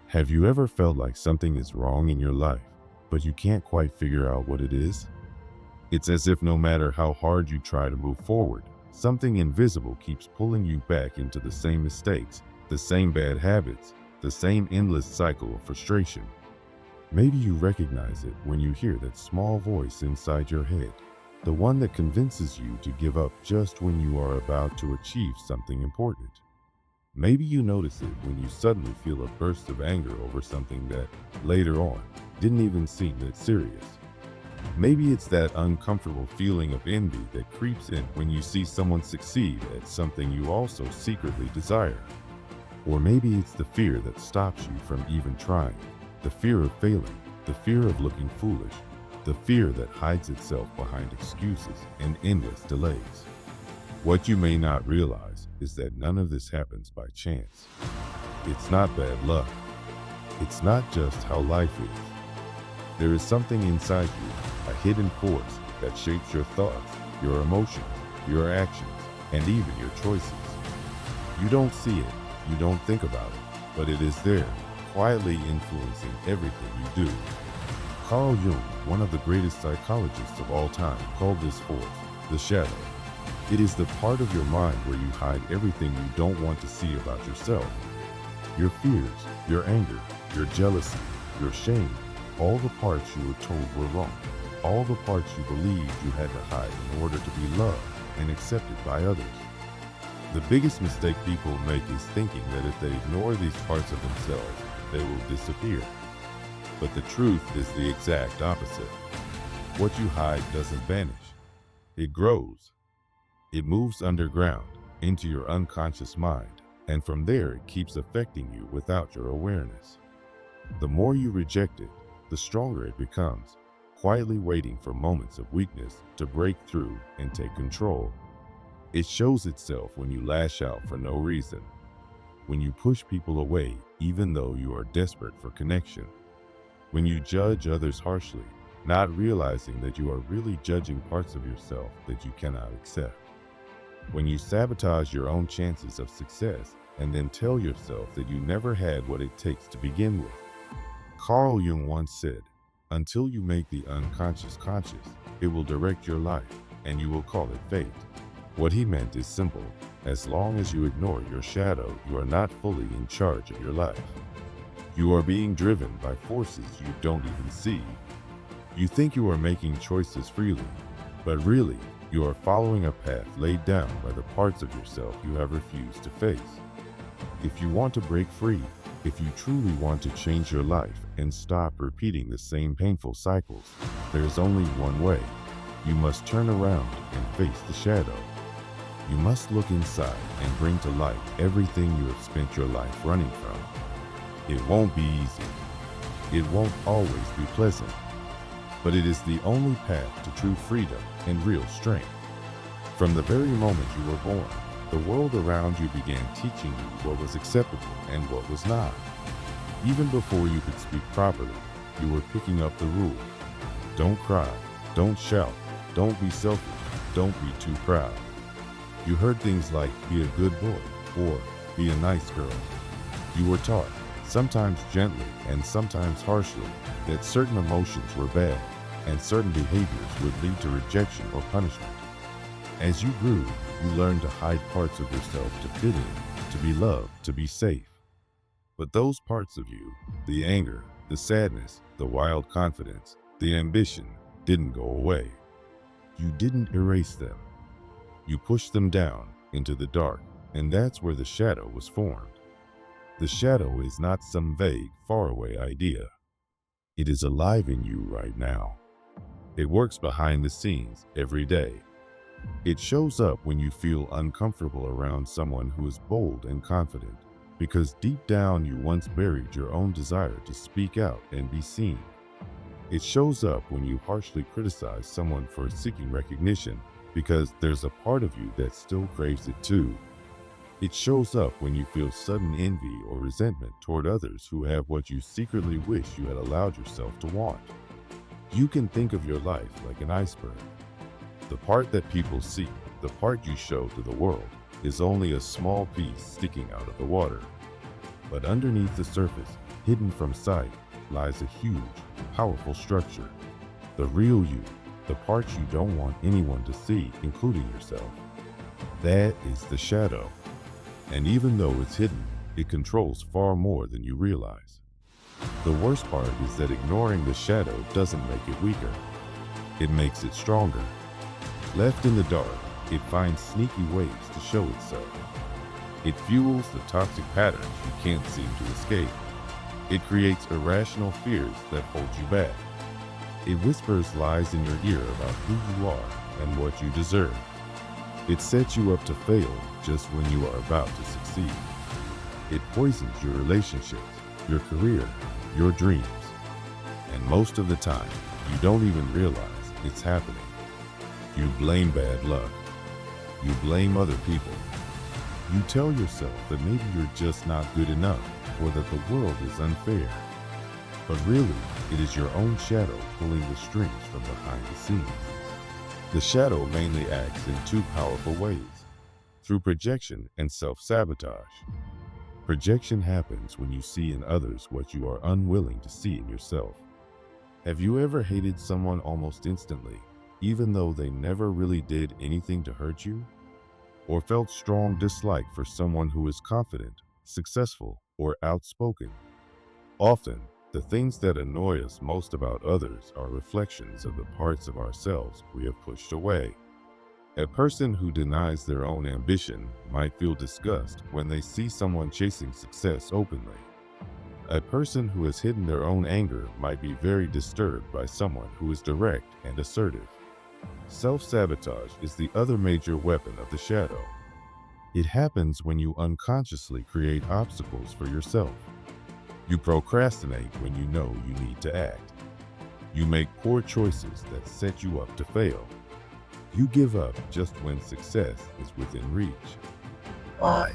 Have you ever felt like something is wrong in your life, but you can't quite figure out what it is? It's as if no matter how hard you try to move forward, something invisible keeps pulling you back into the same mistakes, the same bad habits, the same endless cycle of frustration. Maybe you recognize it when you hear that small voice inside your head, the one that convinces you to give up just when you are about to achieve something important. Maybe you notice it when you suddenly feel a burst of anger over something that, later on, didn't even seem that serious. Maybe it's that uncomfortable feeling of envy that creeps in when you see someone succeed at something you also secretly desire. Or maybe it's the fear that stops you from even trying, the fear of failing, the fear of looking foolish, the fear that hides itself behind excuses and endless delays. What you may not realize is that none of this happens by chance. It's not bad luck. It's not just how life is. There is something inside you, a hidden force that shapes your thoughts, your emotions, your actions, and even your choices. You don't see it, you don't think about it, but it is there, quietly influencing everything you do. Carl Jung, one of the greatest psychologists of all time, called this force the shadow. It is the part of your mind where you hide everything you don't want to see about yourself. Your fears, your anger, your jealousy, your shame, all the parts you were told were wrong, all the parts you believed you had to hide in order to be loved and accepted by others. The biggest mistake people make is thinking that if they ignore these parts of themselves, they will disappear. But the truth is the exact opposite. What you hide doesn't vanish. It grows. It moves underground into your unconscious mind, and from there it keeps affecting you without your awareness. The more you reject it, the stronger it becomes, quietly waiting for moments of weakness to break through and take control. It shows itself when you lash out for no reason, when you push people away even though you are desperate for connection, when you judge others harshly, not realizing that you are really judging parts of yourself that you cannot accept. When you sabotage your own chances of success and then tell yourself that you never had what it takes to begin with. Carl Jung once said, "Until you make the unconscious conscious, it will direct your life, and you will call it fate." What he meant is simple. As long as you ignore your shadow, you are not fully in charge of your life. You are being driven by forces you don't even see. You think you are making choices freely, but really, you are following a path laid down by the parts of yourself you have refused to face. If you want to break free, if you truly want to change your life and stop repeating the same painful cycles, there is only one way. You must turn around and face the shadow. You must look inside and bring to light everything you have spent your life running from. It won't be easy. It won't always be pleasant. But it is the only path to true freedom and real strength. From the very moment you were born, the world around you began teaching you what was acceptable and what was not. Even before you could speak properly, you were picking up the rules. Don't cry, don't shout, don't be selfish, don't be too proud. You heard things like, be a good boy, or be a nice girl. You were taught, sometimes gently and sometimes harshly, that certain emotions were bad and certain behaviors would lead to rejection or punishment. As you grew, you learned to hide parts of yourself to fit in, to be loved, to be safe. But those parts of you, the anger, the sadness, the wild confidence, the ambition, didn't go away. You didn't erase them. You pushed them down into the dark, and that's where the shadow was formed. The shadow is not some vague, faraway idea. It is alive in you right now. It works behind the scenes every day. It shows up when you feel uncomfortable around someone who is bold and confident, because deep down you once buried your own desire to speak out and be seen. It shows up when you harshly criticize someone for seeking recognition, because there's a part of you that still craves it too. It shows up when you feel sudden envy or resentment toward others who have what you secretly wish you had allowed yourself to want. You can think of your life like an iceberg. The part that people see, the part you show to the world, is only a small piece sticking out of the water. But underneath the surface, hidden from sight, lies a huge, powerful structure. The real you, the parts you don't want anyone to see, including yourself. That is the shadow. And even though it's hidden, it controls far more than you realize. The worst part is that ignoring the shadow doesn't make it weaker. It makes it stronger. Left in the dark, it finds sneaky ways to show itself. It fuels the toxic patterns you can't seem to escape. It creates irrational fears that hold you back. It whispers lies in your ear about who you are and what you deserve. It sets you up to fail just when you are about to succeed. It poisons your relationships, your career, your dreams. And most of the time, you don't even realize it's happening. You blame bad luck. You blame other people. You tell yourself that maybe you're just not good enough or that the world is unfair. But really, it is your own shadow pulling the strings from behind the scenes. The shadow mainly acts in two powerful ways, through projection and self-sabotage. Projection happens when you see in others what you are unwilling to see in yourself. Have you ever hated someone almost instantly, even though they never really did anything to hurt you? Or felt strong dislike for someone who is confident, successful, or outspoken? Often, the things that annoy us most about others are reflections of the parts of ourselves we have pushed away. A person who denies their own ambition might feel disgust when they see someone chasing success openly. A person who has hidden their own anger might be very disturbed by someone who is direct and assertive. Self-sabotage is the other major weapon of the shadow. It happens when you unconsciously create obstacles for yourself. You procrastinate when you know you need to act. You make poor choices that set you up to fail. You give up just when success is within reach. Why?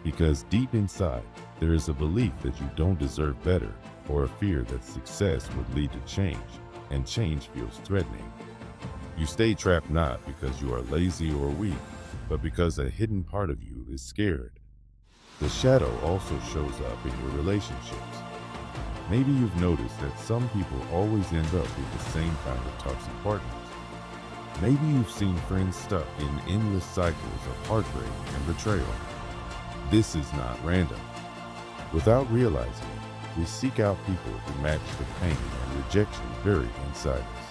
Because deep inside, there is a belief that you don't deserve better, or a fear that success would lead to change, and change feels threatening. You stay trapped not because you are lazy or weak, but because a hidden part of you is scared. The shadow also shows up in your relationships. Maybe you've noticed that some people always end up with the same kind of toxic partners. Maybe you've seen friends stuck in endless cycles of heartbreak and betrayal. This is not random. Without realizing it, we seek out people who match the pain and rejection buried inside us.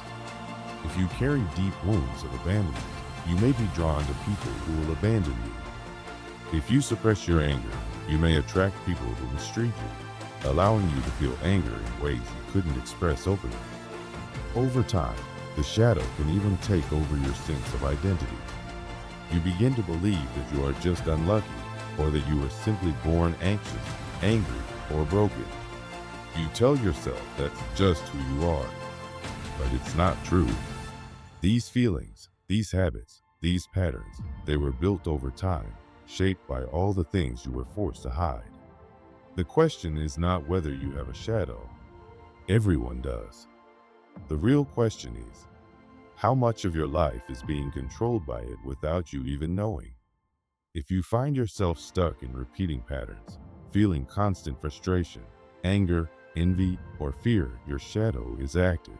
If you carry deep wounds of abandonment, you may be drawn to people who will abandon you. If you suppress your anger, you may attract people who mistreat you, allowing you to feel anger in ways you couldn't express openly. Over time, the shadow can even take over your sense of identity. You begin to believe that you are just unlucky, or that you are simply born anxious, angry, or broken. You tell yourself that's just who you are, but it's not true. These feelings, these habits, these patterns, they were built over time, shaped by all the things you were forced to hide. The question is not whether you have a shadow. Everyone does. The real question is, how much of your life is being controlled by it without you even knowing? If you find yourself stuck in repeating patterns, feeling constant frustration, anger, envy, or fear, your shadow is active.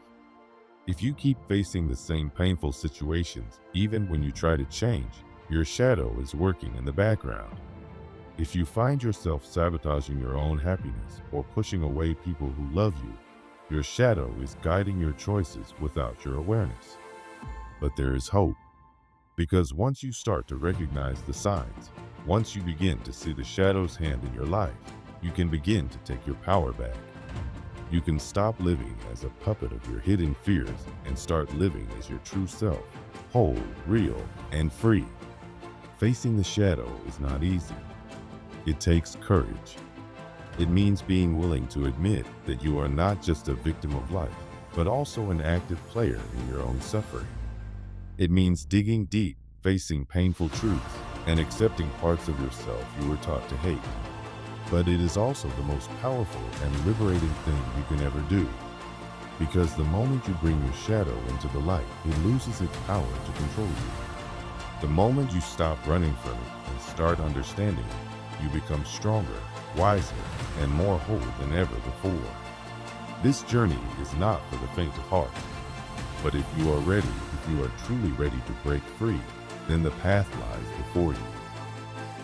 If you keep facing the same painful situations, even when you try to change, your shadow is working in the background. If you find yourself sabotaging your own happiness or pushing away people who love you, your shadow is guiding your choices without your awareness. But there is hope, because once you start to recognize the signs, once you begin to see the shadow's hand in your life, you can begin to take your power back. You can stop living as a puppet of your hidden fears and start living as your true self, whole, real, and free. Facing the shadow is not easy. It takes courage. It means being willing to admit that you are not just a victim of life, but also an active player in your own suffering. It means digging deep, facing painful truths, and accepting parts of yourself you were taught to hate. But it is also the most powerful and liberating thing you can ever do. Because the moment you bring your shadow into the light, it loses its power to control you. The moment you stop running from it and start understanding it, you become stronger, wiser, and more whole than ever before. This journey is not for the faint of heart. But if you are truly ready to break free, then the path lies before you.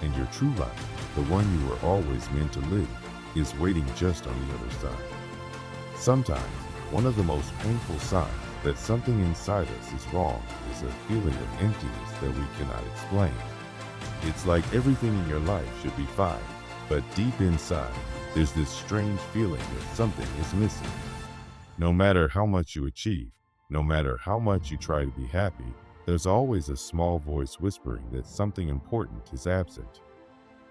And your true life, the one you were always meant to live, is waiting just on the other side. Sometimes, one of the most painful signs that something inside us is wrong is a feeling of emptiness that we cannot explain. It's like everything in your life should be fine, but deep inside, there's this strange feeling that something is missing. No matter how much you achieve, no matter how much you try to be happy, there's always a small voice whispering that something important is absent.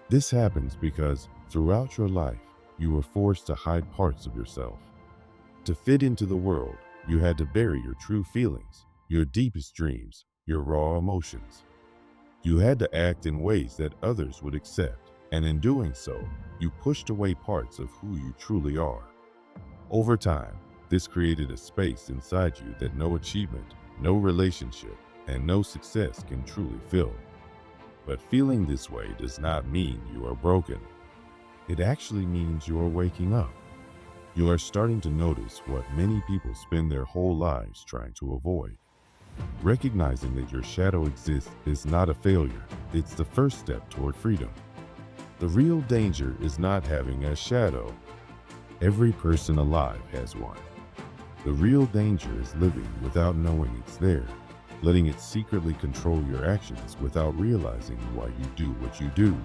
This happens because, throughout your life, you were forced to hide parts of yourself. To fit into the world, you had to bury your true feelings, your deepest dreams, your raw emotions. You had to act in ways that others would accept, and in doing so, you pushed away parts of who you truly are. Over time, this created a space inside you that no achievement, no relationship, and no success can truly fill. But feeling this way does not mean you are broken. It actually means you are waking up. You are starting to notice what many people spend their whole lives trying to avoid. Recognizing that your shadow exists is not a failure. It's the first step toward freedom. The real danger is not having a shadow. Every person alive has one. The real danger is living without knowing it's there, letting it secretly control your actions without realizing why you do what you do.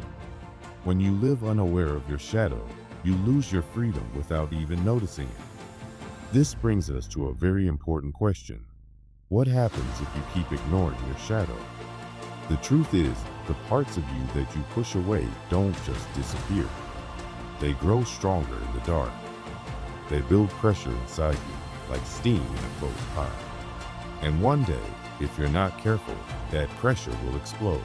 When you live unaware of your shadow, you lose your freedom without even noticing it. This brings us to a very important question. What happens if you keep ignoring your shadow? The truth is, the parts of you that you push away don't just disappear. They grow stronger in the dark. They build pressure inside you, like steam in a closed pot. And one day, if you're not careful, that pressure will explode.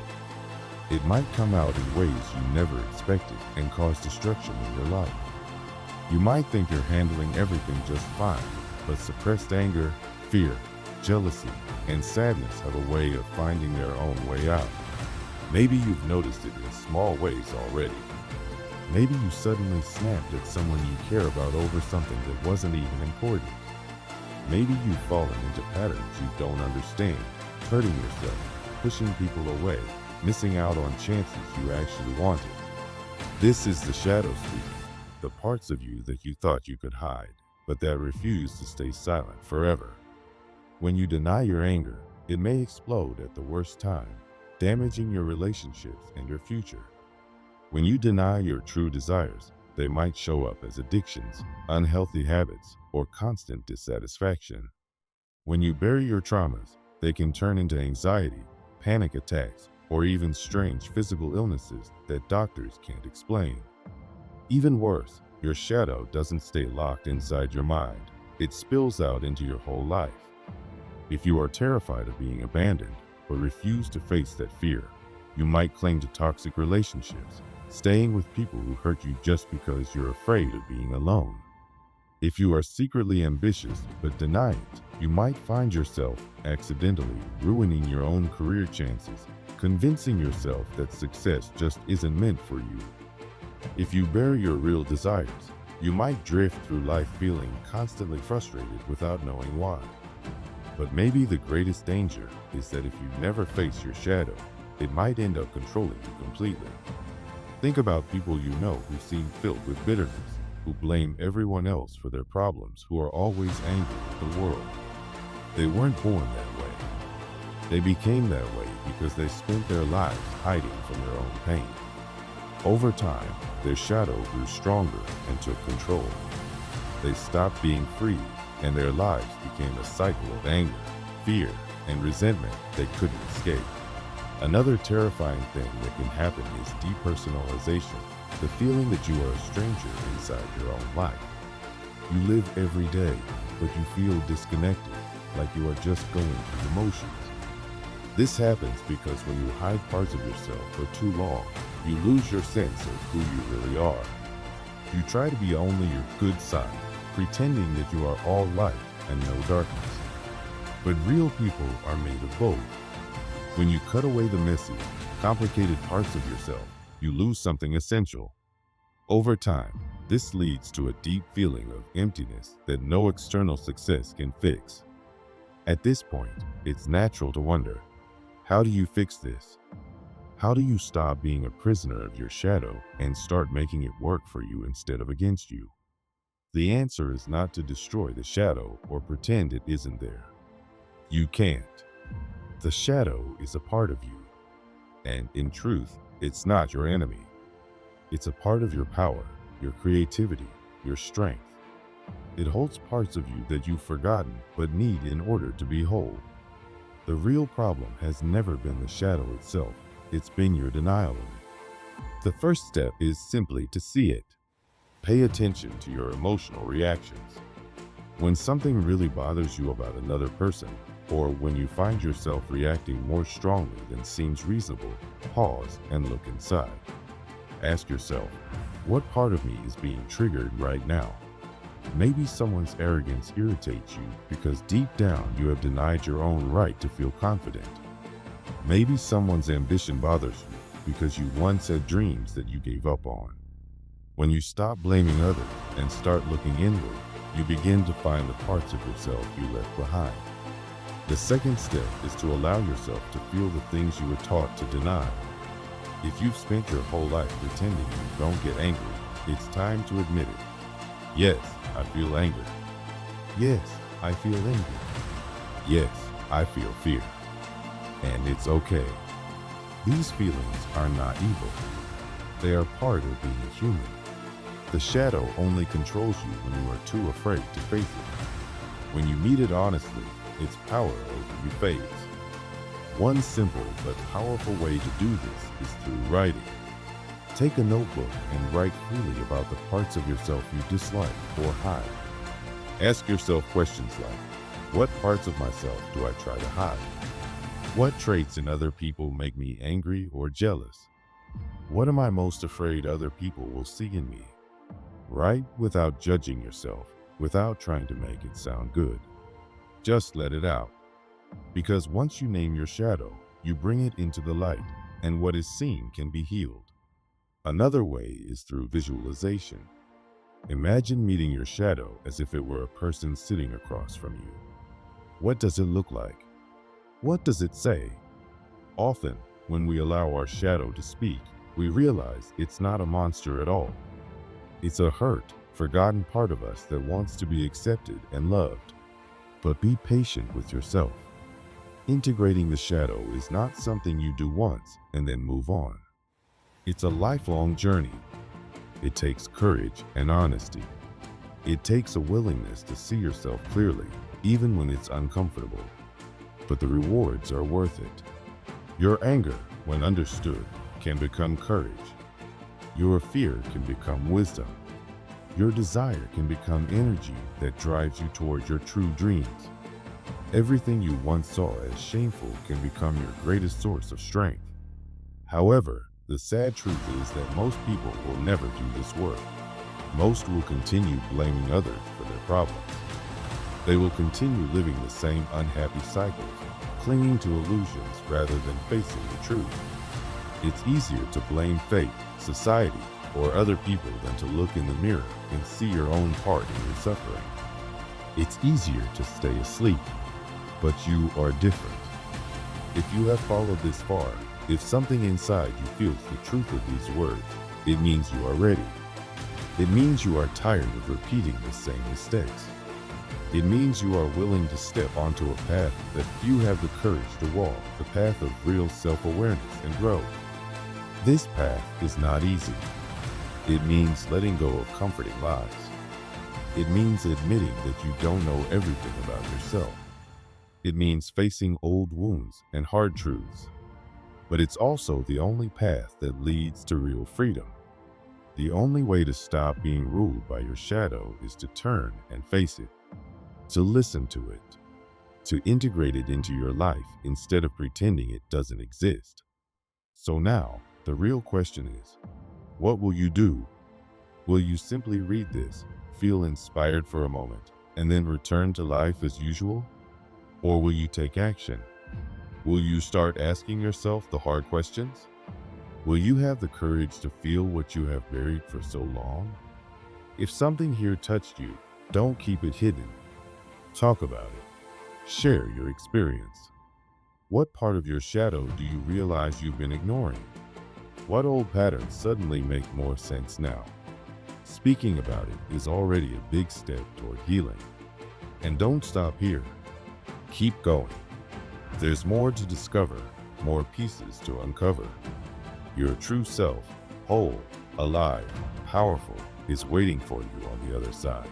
It might come out in ways you never expected and cause destruction in your life. You might think you're handling everything just fine, but suppressed anger, fear, jealousy, and sadness have a way of finding their own way out. Maybe you've noticed it in small ways already. Maybe you suddenly snapped at someone you care about over something that wasn't even important. Maybe you've fallen into patterns you don't understand, hurting yourself, pushing people away, missing out on chances you actually wanted. This is the shadow speaking, the parts of you that you thought you could hide, but that refuse to stay silent forever. When you deny your anger, it may explode at the worst time, damaging your relationships and your future. When you deny your true desires, they might show up as addictions, unhealthy habits, or constant dissatisfaction. When you bury your traumas, they can turn into anxiety, panic attacks, or even strange physical illnesses that doctors can't explain. Even worse, your shadow doesn't stay locked inside your mind. It spills out into your whole life. If you are terrified of being abandoned or refuse to face that fear, you might cling to toxic relationships, staying with people who hurt you just because you're afraid of being alone. If you are secretly ambitious but deny it, you might find yourself accidentally ruining your own career chances, convincing yourself that success just isn't meant for you. If you bury your real desires, you might drift through life feeling constantly frustrated without knowing why. But maybe the greatest danger is that if you never face your shadow, it might end up controlling you completely. Think about people you know who seem filled with bitterness, who blame everyone else for their problems, who are always angry with the world. They weren't born that way. They became that way because they spent their lives hiding from their own pain. Over time, their shadow grew stronger and took control. They stopped being free, and their lives became a cycle of anger, fear, and resentment they couldn't escape. Another terrifying thing that can happen is depersonalization, the feeling that you are a stranger inside your own life. You live every day, but you feel disconnected, like you are just going through the motions. This happens because when you hide parts of yourself for too long, you lose your sense of who you really are. You try to be only your good side, pretending that you are all light and no darkness. But real people are made of both. When you cut away the messy, complicated parts of yourself, you lose something essential. Over time, this leads to a deep feeling of emptiness that no external success can fix. At this point, it's natural to wonder, how do you fix this? How do you stop being a prisoner of your shadow and start making it work for you instead of against you? The answer is not to destroy the shadow or pretend it isn't there. You can't. The shadow is a part of you, and in truth, it's not your enemy. It's a part of your power, your creativity, your strength. It holds parts of you that you've forgotten but need in order to be whole. The real problem has never been the shadow itself, it's been your denial of it. The first step is simply to see it. Pay attention to your emotional reactions. When something really bothers you about another person, or when you find yourself reacting more strongly than seems reasonable, pause and look inside. Ask yourself, what part of me is being triggered right now? Maybe someone's arrogance irritates you because deep down you have denied your own right to feel confident. Maybe someone's ambition bothers you because you once had dreams that you gave up on. When you stop blaming others and start looking inward, you begin to find the parts of yourself you left behind. The second step is to allow yourself to feel the things you were taught to deny. If you've spent your whole life pretending you don't get angry, it's time to admit it. Yes, I feel anger. Yes, I feel envy. Yes, I feel fear. And it's okay. These feelings are not evil. They are part of being a human. The shadow only controls you when you are too afraid to face it. When you meet it honestly, its power over you fades. One simple but powerful way to do this is through writing. Take a notebook and write freely about the parts of yourself you dislike or hide. Ask yourself questions like, what parts of myself do I try to hide? What traits in other people make me angry or jealous? What am I most afraid other people will see in me? Write without judging yourself, without trying to make it sound good. Just let it out. Because once you name your shadow, you bring it into the light, and what is seen can be healed. Another way is through visualization. Imagine meeting your shadow as if it were a person sitting across from you. What does it look like? What does it say? Often, when we allow our shadow to speak, we realize it's not a monster at all. It's a hurt, forgotten part of us that wants to be accepted and loved. But be patient with yourself. Integrating the shadow is not something you do once and then move on. It's a lifelong journey. It takes courage and honesty. It takes a willingness to see yourself clearly, even when it's uncomfortable. But the rewards are worth it. Your anger, when understood, can become courage. Your fear can become wisdom. Your desire can become energy that drives you toward your true dreams. Everything you once saw as shameful can become your greatest source of strength. However, the sad truth is that most people will never do this work. Most will continue blaming others for their problems. They will continue living the same unhappy cycles, clinging to illusions rather than facing the truth. It's easier to blame fate, society, or other people than to look in the mirror and see your own part in your suffering. It's easier to stay asleep, but you are different. If you have followed this far, if something inside you feels the truth of these words, it means you are ready. It means you are tired of repeating the same mistakes. It means you are willing to step onto a path that few have the courage to walk, the path of real self-awareness and growth. This path is not easy. It means letting go of comforting lies. It means admitting that you don't know everything about yourself. It means facing old wounds and hard truths. But it's also the only path that leads to real freedom. The only way to stop being ruled by your shadow is to turn and face it, to listen to it, to integrate it into your life instead of pretending it doesn't exist. So now, the real question is, what will you do? Will you simply read this, feel inspired for a moment, and then return to life as usual? Or will you take action? Will you start asking yourself the hard questions? Will you have the courage to feel what you have buried for so long? If something here touched you, don't keep it hidden. Talk about it. Share your experience. What part of your shadow do you realize you've been ignoring? What old patterns suddenly make more sense now? Speaking about it is already a big step toward healing. And don't stop here. Keep going. There's more to discover, more pieces to uncover. Your true self, whole, alive, powerful, is waiting for you on the other side.